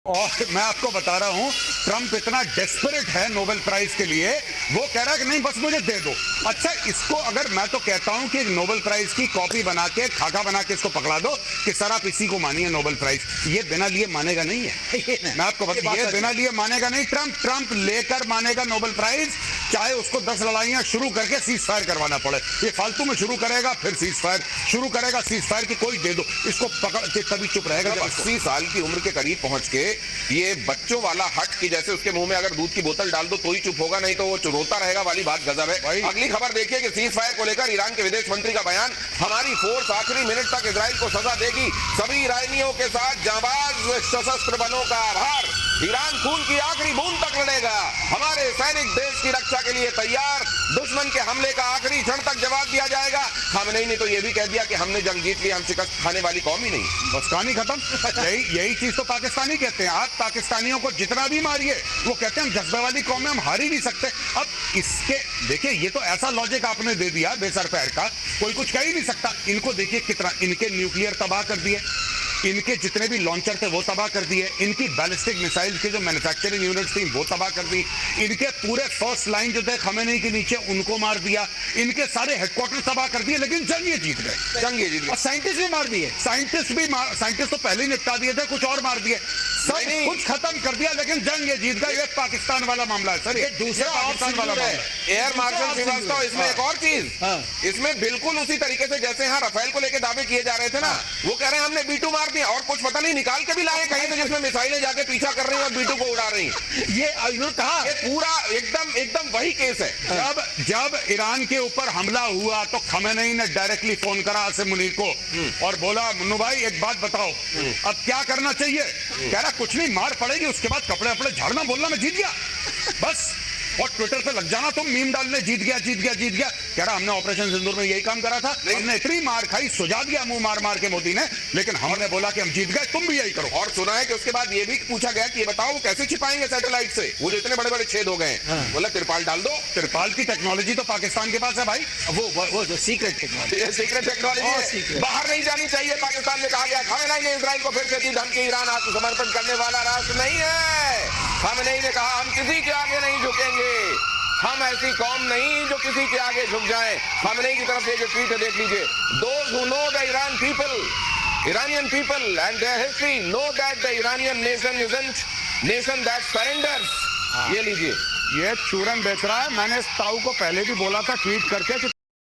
और मैं आपको बता रहा हूं, ट्रंप इतना डेस्परेट है नोबेल प्राइज के लिए, वो कह रहा है कि नहीं बस मुझे दे दो। अच्छा, इसको अगर मैं तो कहता हूं कि नोबेल प्राइज की कॉपी बना के, खाका बना के इसको पकड़ा दो कि सर आप इसी को मानिए नोबेल प्राइज। ये बिना लिए मानेगा नहीं है। मैं आपको बता, ये बिना लिए मानेगा नहीं। ट्रंप लेकर मानेगा नोबेल प्राइज, चाहे उसको 10 लड़ाइयां शुरू करके सीज फायर करवाना पड़े। ये फालतू में शुरू करेगा, फिर सीज फायर शुरू करेगा, सीज फायर की कोई दे दो, इसको पकड़ के तभी चुप रहेगा। 80 साल की उम्र के करीब पहुंच के ये बच्चों वाला हट की जैसे उसके मुंह में अगर दूध की बोतल डाल दो तो ही चुप होगा, नहीं तो वो रोता रहेगा वाली बात गजब है। अगली खबर देखिए कि सीज फायर को लेकर ईरान के विदेश मंत्री का बयान, हमारी फोर्स आखिरी मिनट तक इजराइल को सजा देगी, सभी ईरानियों के साथ जांबाज सशस्त्र बलों का आभार, ईरान खून की आखिरी बूंद तक लड़ेगा, हमारे सैनिक देश की रक्षा के लिए तैयार, दुश्मन के हमले का आखिरी क्षण तक जवाब दिया जाएगा। खामनेई ने तो यह भी कह दिया कि हमने जंग जीत ली, हम शिकस्त खाने वाली कौम ही नहीं। बस कहानी खत्म। यही चीज तो पाकिस्तानी कहते हैं। आप पाकिस्तानियों को जितना भी मारिए, वो कहते हैं हम जज्बे वाली कौम में, हम हार ही नहीं सकते। अब इसके देखिए, ये तो ऐसा लॉजिक आपने दे दिया बेसर पैर का, कोई कुछ कह ही नहीं सकता। इनको देखिए कितना, इनके न्यूक्लियर तबाह कर दिए, इनके जितने भी लॉन्चर थे वो तबाह कर दिए, इनकी बैलिस्टिक मिसाइल की जो मैन्युफैक्चरिंग यूनिट्स थी वो तबाह कर दी, इनके पूरे फर्स्ट लाइन जो थे खमेनी के नीचे उनको मार दिया, इनके सारे हेडक्वार्टर तबाह कर दिए, लेकिन जंग ये जीत गए। जंग ये जीत गए। और साइंटिस्ट भी मार दिए, साइंटिस्ट तो पहले ही निपटा दिए थे, कुछ और मार दिए, सब कुछ खत्म कर दिया, लेकिन जंग ये जीत गए। ये पाकिस्तान वाला मामला है सर, ये दूसरा पाकिस्तान वाला मामला है। एयर मार्शल श्रीवास्तव, इसमें एक और चीज, इसमें बिल्कुल उसी तरीके से जैसे यहाँ राफेल को लेकर दावे किए जा रहे थे ना, वो कह रहे हैं हमने B2 मार दिया और कुछ पता नहीं निकाल के भी लाए कहीं से जिसमें मिसाइलें जाके पीछा कर रही हैं और B2 को उड़ा रही हैं। ये कहा, ये पूरा एकदम वही केस है। जब ईरान के ऊपर हमला हुआ तो खमेनी ने डायरेक्टली फोन करा आसिम मुनीर को और बोला, मुन्नू भाई एक बात बताओ, अब क्या करना चाहिए? कह रहा कुछ नहीं, मार पड़ेगी, उसके बाद कपड़े अपने झाड़ना, बोलना मैं जीत गया बस, और ट्विटर पे लग जाना तुम मीम डालने, जीत गया जीत गया जीत गया। कह रहा हमने ऑपरेशन सिंदूर में यही काम करा था, हमने इतनी मार खाई, सुजा दिया मुंह मार मार के मोदी ने, लेकिन हमने बोला कि हम जीत गए, तुम भी यही करो। और सुना है कि उसके बाद ये भी पूछा गया कि ये बताओ वो कैसे छिपाएंगे सैटेलाइट से, वो जो इतने बड़े बड़े छेद हो गए। बोला तिरपाल डाल दो। तिरपाल की टेक्नोलॉजी तो पाकिस्तान के पास है भाई, वो जो सीक्रेट टेक्नोलॉजी बाहर नहीं जानी चाहिए। पाकिस्तान में कहा गया, खमेनी ने इजराइल को फिर से दी धमकी, ईरान आत्मसमर्पण करने वाला राष्ट्र नहीं है। खमेनी ने कहा हम किसी के आगे नहीं झुकेंगे, हम ऐसी कौम नहीं जो किसी के आगे झुक जाए। खमेनी की तरफ से जो ट्वीट है देख लीजिए, Those who know the Iranian people and their history know that the Iranian nation isn't nation that surrenders। ये लीजिए, ये चूरन बेच रहा है। मैंने इस ताऊ को पहले भी बोला था ट्वीट करके कि